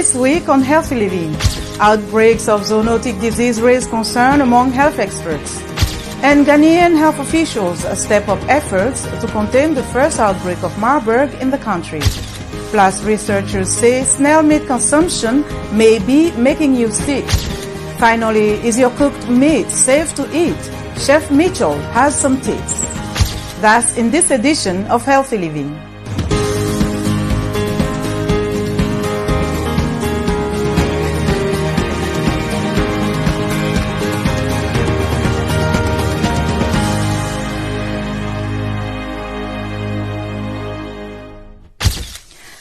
This week on Healthy Living, outbreaks of zoonotic disease raise concern among health experts. And Ghanaian health officials step up efforts to contain the first outbreak of Marburg in the country. Plus, researchers say snail meat consumption may be making you sick. Finally, is your cooked meat safe to eat? Chef Mitchell has some tips. That's in this edition of Healthy Living.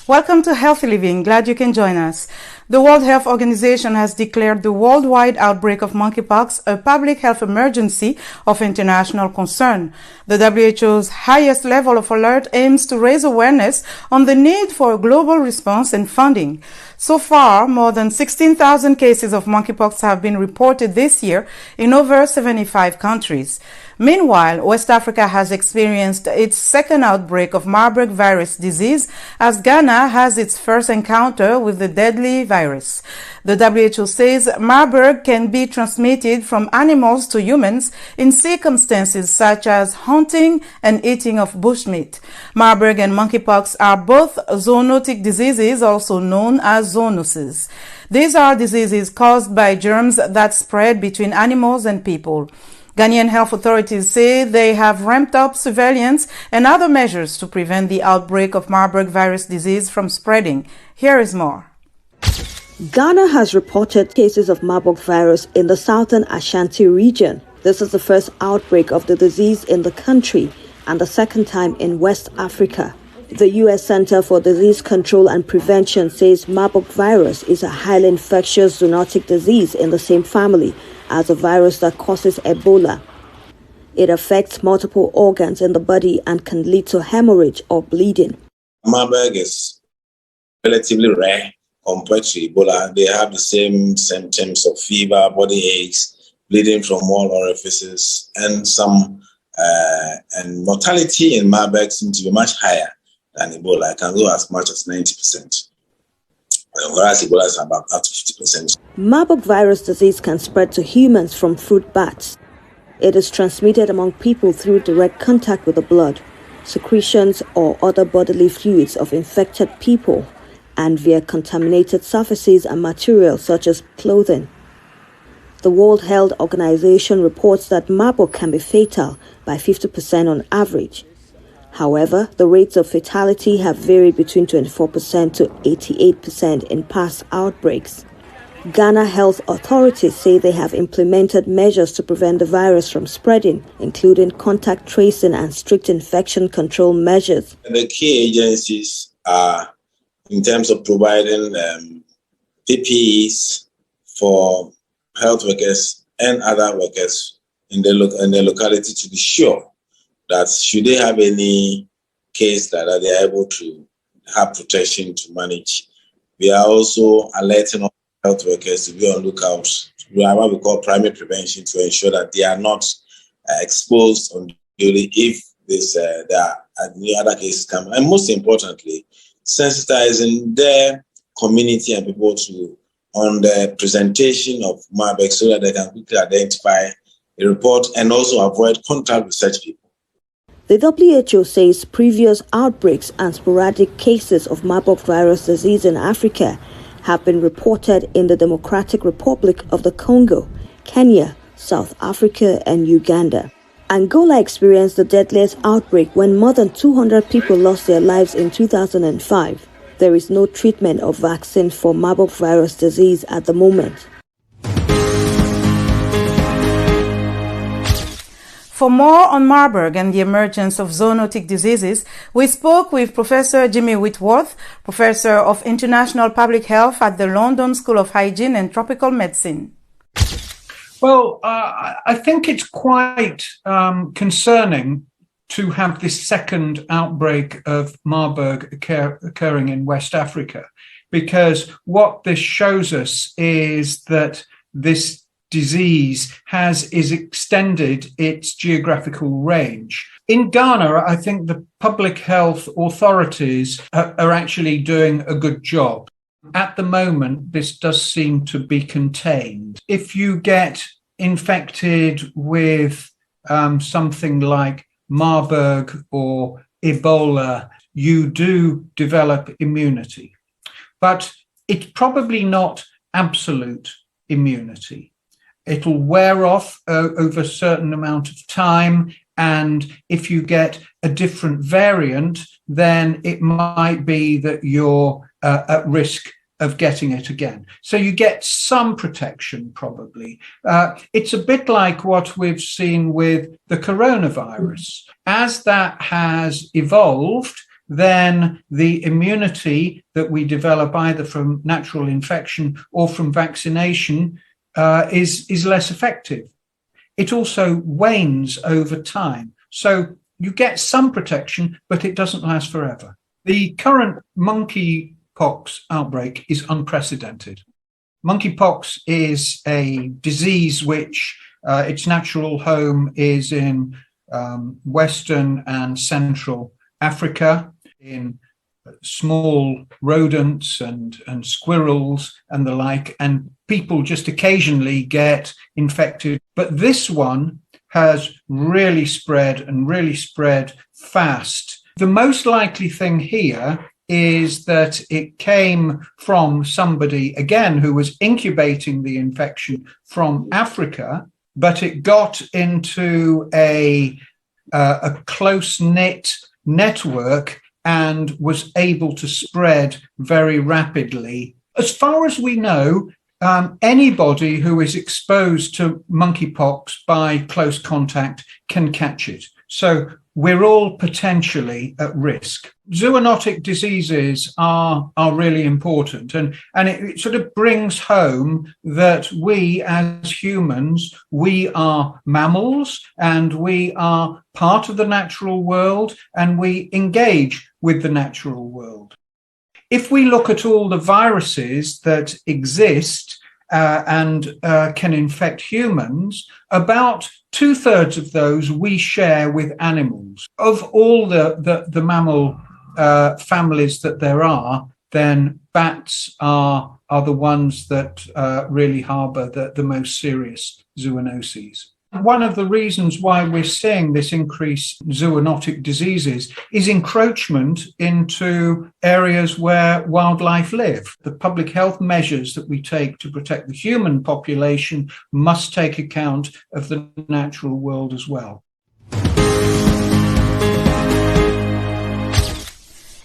Welcome to Healthy Living. Glad you can join us. The World Health Organization has declared the worldwide outbreak of monkeypox a public health emergency of international concern. The WHO's highest level of alert aims to raise awareness on the need for a global response and funding. So far, more than 16,000 cases of monkeypox have been reported this year in over 75 countries. Meanwhile, West Africa has experienced its second outbreak of Marburg virus disease as Ghana has its first encounter with the deadly virus. The WHO says Marburg can be transmitted from animals to humans in circumstances such as hunting and eating of bushmeat. Marburg and monkeypox are both zoonotic diseases, also known as zoonoses. These are diseases caused by germs that spread between animals and people. Ghanaian health authorities say they have ramped up surveillance and other measures to prevent the outbreak of Marburg virus disease from spreading. Here is more. Ghana has reported cases of Marburg virus in the southern Ashanti region. This is the first outbreak of the disease in the country and the second time in West Africa. The U.S. Center for Disease Control and Prevention says Marburg virus is a highly infectious zoonotic disease in the same family as a virus that causes Ebola. It affects multiple organs in the body and can lead to hemorrhage or bleeding. Marburg is relatively rare compared to Ebola. They have the same symptoms of fever, body aches, bleeding from all orifices, and and mortality in Marburg seems to be much higher than Ebola. It can go as much as 90%. Whereas Ebola is about up to 50%. Marburg virus disease can spread to humans from fruit bats. It is transmitted among people through direct contact with the blood, secretions, or other bodily fluids of infected people, and via contaminated surfaces and materials such as clothing. The World Health Organization reports that Marburg can be fatal by 50% on average. However, the rates of fatality have varied between 24% to 88% in past outbreaks. Ghana health authorities say they have implemented measures to prevent the virus from spreading, including contact tracing and strict infection control measures. The key agencies are in terms of providing PPEs for health workers and other workers in the locality to be sure that should they have any case that they are able to have protection to manage. We are also alerting all health workers to be on lookout. We have what we call primary prevention to ensure that they are not exposed unduly if there are any other cases come. And most importantly, sensitizing their community and people on the presentation of Marburg so that they can quickly identify a report and also avoid contact with such people. The WHO says previous outbreaks and sporadic cases of Marburg virus disease in Africa have been reported in the Democratic Republic of the Congo, Kenya, South Africa, and Uganda. Angola experienced the deadliest outbreak when more than 200 people lost their lives in 2005. There is no treatment or vaccine for Marburg virus disease at the moment. For more on Marburg and the emergence of zoonotic diseases, we spoke with Professor Jimmy Whitworth, Professor of International Public Health at the London School of Hygiene and Tropical Medicine. Well, I think it's quite concerning to have this second outbreak of Marburg occurring in West Africa, because what this shows us is that this disease is extended its geographical range. In Ghana, I think the public health authorities are actually doing a good job. At the moment, this does seem to be contained. If you get infected with something like Marburg or Ebola, you do develop immunity. But it's probably not absolute immunity. It'll wear off over a certain amount of time. And if you get a different variant, then it might be that you're at risk of getting it again. So you get some protection, probably. It's a bit like what we've seen with the coronavirus. As that has evolved, then the immunity that we develop either from natural infection or from vaccination is less effective. It also wanes over time. So you get some protection, but it doesn't last forever. The current monkeypox outbreak is unprecedented. Monkeypox is a disease which its natural home is in Western and Central Africa, in small rodents and squirrels and the like, and people just occasionally get infected. But this one has really spread fast. The most likely thing here is that it came from somebody, again, who was incubating the infection from Africa, but it got into a close-knit network and was able to spread very rapidly. As far as we know, anybody who is exposed to monkeypox by close contact can catch it. So we're all potentially at risk. Zoonotic diseases are really important, and it sort of brings home that we as humans, we are mammals and we are part of the natural world and we engage with the natural world. If we look at all the viruses that exist and can infect humans, about 2/3 of those we share with animals. Of all the mammal families that there are, then bats are the ones that really harbor the most serious zoonoses. One of the reasons why we're seeing this increase in zoonotic diseases is encroachment into areas where wildlife live. The public health measures that we take to protect the human population must take account of the natural world as well.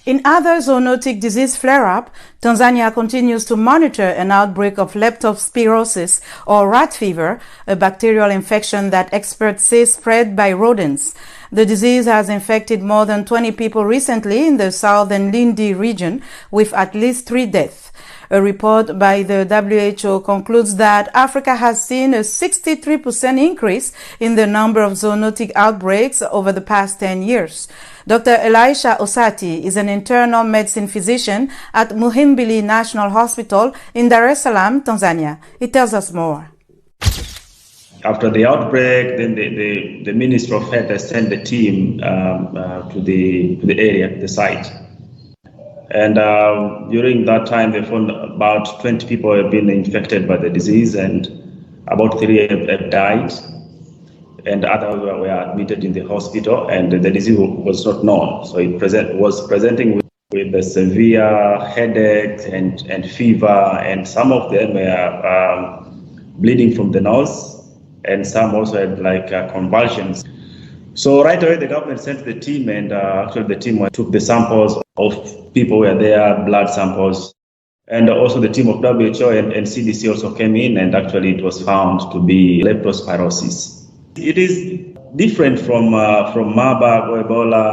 In other zoonotic disease flare-up, Tanzania continues to monitor an outbreak of leptospirosis or rat fever, a bacterial infection that experts say spread by rodents. The disease has infected more than 20 people recently in the southern Lindi region, with at least 3 deaths. A report by the WHO concludes that Africa has seen a 63% increase in the number of zoonotic outbreaks over the past 10 years. Dr. Elisha Osati is an internal medicine physician at Muhimbili National Hospital in Dar es Salaam, Tanzania. He tells us more. After the outbreak, then the Minister of Health sent the team to the area, the site. And during that time, they found about 20 people have been infected by the disease, and about 3 have died, and others were admitted in the hospital, and the disease was not known. So it was presenting with a severe headache and fever, and some of them were bleeding from the nose, and some also had convulsions. So right away, the government sent the team, and actually the team took the samples of people who were there, blood samples, and also the team of WHO and CDC also came in, and actually it was found to be leptospirosis. It is different from Marburg or Ebola.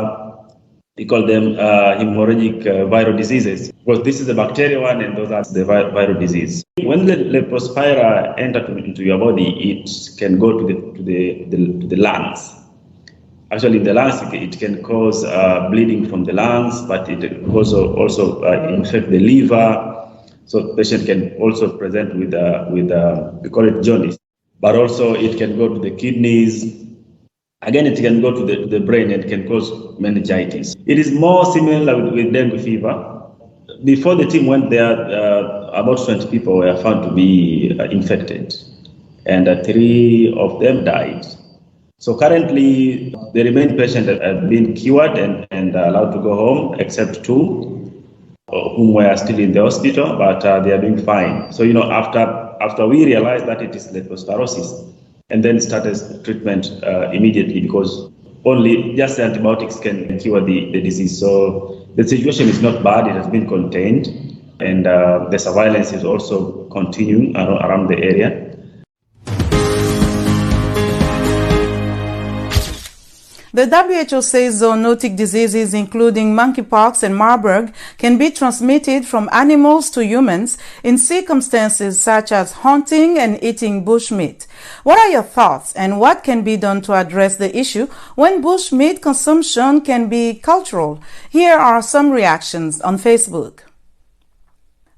We call them hemorrhagic viral diseases, because this is the bacterial one and those are the viral disease. When the leptospira enters into your body, it can go to the lungs. Actually, in the lungs, it can cause bleeding from the lungs, but it can also infect the liver. So the patient can also present with we call it jaundice. But also it can go to the kidneys. Again, it can go to the brain and can cause meningitis. It is more similar with dengue fever. before the team went there, about 20 people were found to be infected, and 3 of them died. So currently, the remaining patients have been cured and allowed to go home, except 2 whom were still in the hospital, but they are doing fine. So, after we realized that it is leptospirosis, and then started treatment immediately, because only just antibiotics can cure the disease. So the situation is not bad, it has been contained, and the surveillance is also continuing around the area. The WHO says zoonotic diseases, including monkeypox and Marburg, can be transmitted from animals to humans in circumstances such as hunting and eating bushmeat. What are your thoughts, and what can be done to address the issue when bushmeat consumption can be cultural? Here are some reactions on Facebook.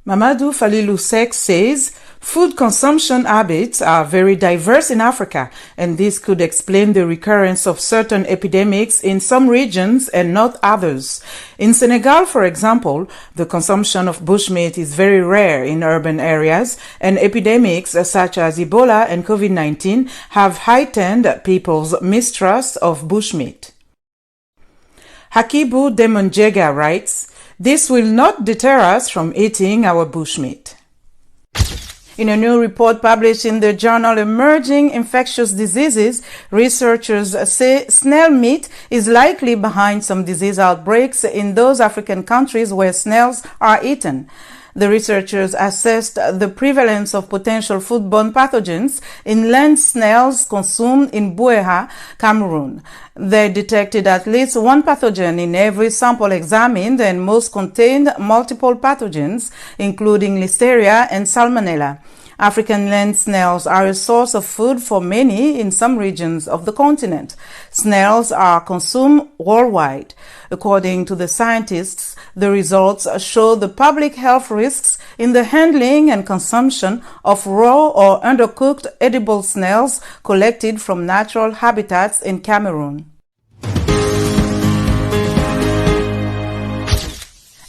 Mamadou Falilusek says, food consumption habits are very diverse in Africa, and this could explain the recurrence of certain epidemics in some regions and not others. In Senegal, for example, the consumption of bushmeat is very rare in urban areas, and epidemics such as Ebola and COVID-19 have heightened people's mistrust of bushmeat. Hakibu Demonjega writes, this will not deter us from eating our bushmeat. In a new report published in the journal Emerging Infectious Diseases, researchers say snail meat is likely behind some disease outbreaks in those African countries where snails are eaten. The researchers assessed the prevalence of potential foodborne pathogens in land snails consumed in Bueha, Cameroon. They detected at least 1 pathogen in every sample examined, and most contained multiple pathogens, including Listeria and Salmonella. African land snails are a source of food for many in some regions of the continent. Snails are consumed worldwide. According to the scientists, the results show the public health risks in the handling and consumption of raw or undercooked edible snails collected from natural habitats in Cameroon.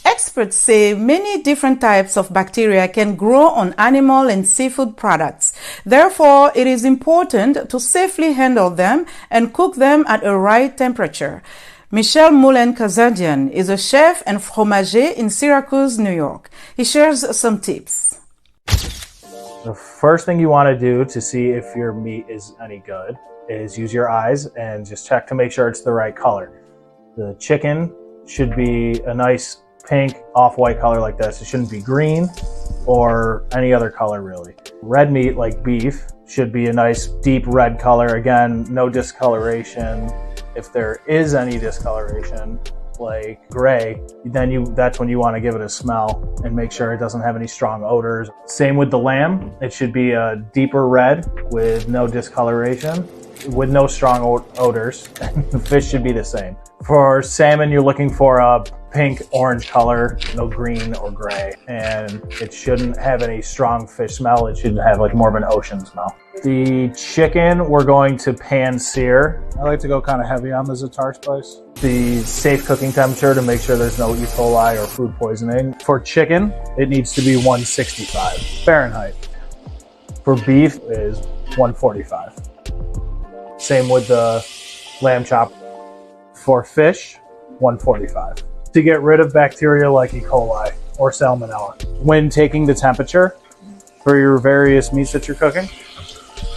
Experts say many different types of bacteria can grow on animal and seafood products. Therefore, it is important to safely handle them and cook them at a right temperature. Michel Moulin-Kazadian is a chef and fromager in Syracuse, New York. He shares some tips. The first thing you want to do to see if your meat is any good is use your eyes and just check to make sure it's the right color. The chicken should be a nice pink off-white color like this. It shouldn't be green or any other color really. Red meat like beef should be a nice deep red color. Again, no discoloration. If there is any discoloration like gray, then that's when you want to give it a smell and make sure it doesn't have any strong odors. Same with the lamb. It should be a deeper red with no discoloration, with no strong odors. The fish should be the same. For salmon, you're looking for a pink orange color, no green or gray, and it shouldn't have any strong fish smell. It should have like more of an ocean smell. The chicken we're going to pan sear. I like to go kind of heavy on the za'atar spice. The safe cooking temperature to make sure there's no E. coli or food poisoning. For chicken, it needs to be 165 Fahrenheit. For beef is 145. Same with the lamb chop. For fish, 145. To get rid of bacteria like E. coli or salmonella. When taking the temperature for your various meats that you're cooking,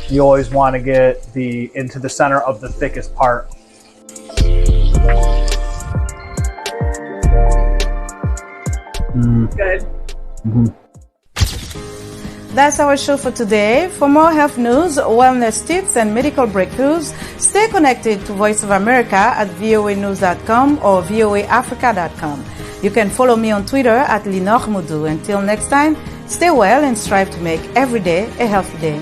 you always want to get into the center of the thickest part. Good. That's our show for today. For more health news, wellness tips, and medical breakthroughs, stay connected to Voice of America at voanews.com or voaafrica.com. You can follow me on Twitter at Linor Moudou. Until next time, stay well and strive to make every day a healthy day.